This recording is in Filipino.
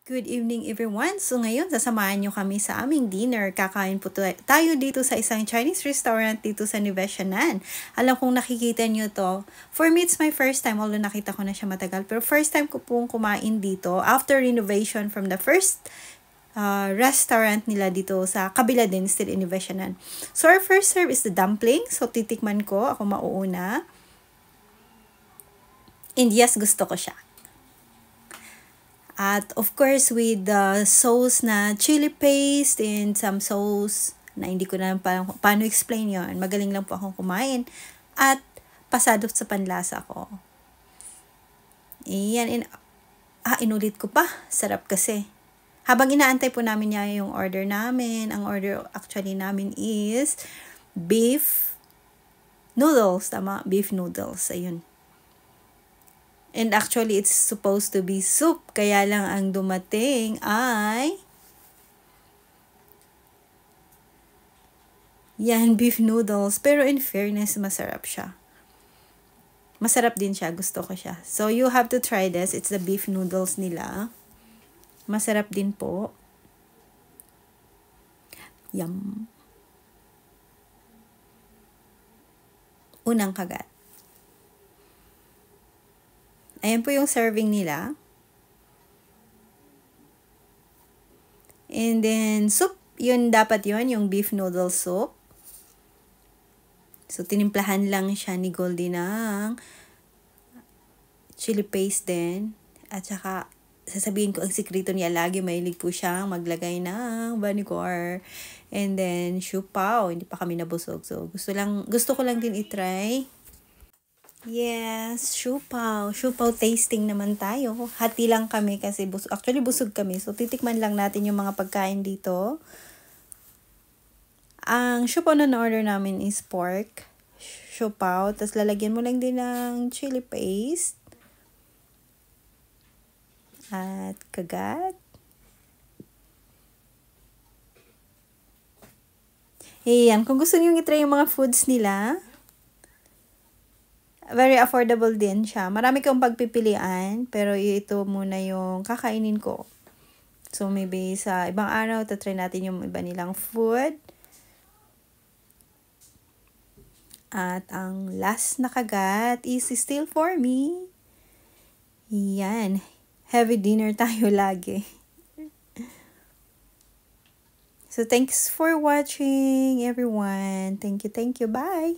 Good evening everyone! So ngayon, sasamahan nyo kami sa aming dinner. Kakain po tayo dito sa isang Chinese restaurant dito sa Nueva Ecija. Alam kong nakikita nyo to. For me, it's my first time. Although nakita ko na siya matagal. Pero first time ko pong kumain dito after renovation from the first restaurant nila dito sa kabila din, still in Nueva Ecija. So our first serve is the dumpling. So titikman ko. Ako mauuna. And yes, gusto ko siya. At of course, with the sauce na chili paste and some sauce na hindi ko na paano explain yon. Magaling lang po akong kumain. At pasado sa panlasa ko. Iyan. Inulit ko pa. Sarap kasi. Habang inaantay po namin niya yung order namin, ang order actually namin is beef noodles. Tama? Beef noodles. Ayun. And actually, it's supposed to be soup. Kaya lang ang dumating ay yan, beef noodles. Pero in fairness, masarap siya. Masarap din siya. Gusto ko siya. So, you have to try this. It's the beef noodles nila. Masarap din po. Yum. Unang kagat. Ayan po yung serving nila. And then, soup. Yun, dapat yun, yung beef noodle soup. So, tinimplahan lang siya ni Goldie ng chili paste din. At saka, sasabihin ko ang sikreto niya. Lagi mahilig po siyang maglagay ng vinegar. And then, siupaw. Hindi pa kami nabusog. So, gusto ko lang din itry. Yes, siupaw. Siupaw tasting naman tayo. Hati lang kami kasi actually busog kami. So, titikman lang natin yung mga pagkain dito. Ang siupaw na na-order namin is pork. Siupaw. Tapos, lalagyan mo lang din ng chili paste. At kagat. Ayan. Kung gusto niyo i-try yung mga foods nila, very affordable din siya. Marami kang pagpipilian, pero ito muna yung kakainin ko. So, maybe sa ibang araw, tatry natin yung iba nilang food. At ang last na kagat is still for me. Yan. Heavy dinner tayo lagi. So, thanks for watching, everyone. Thank you. Bye!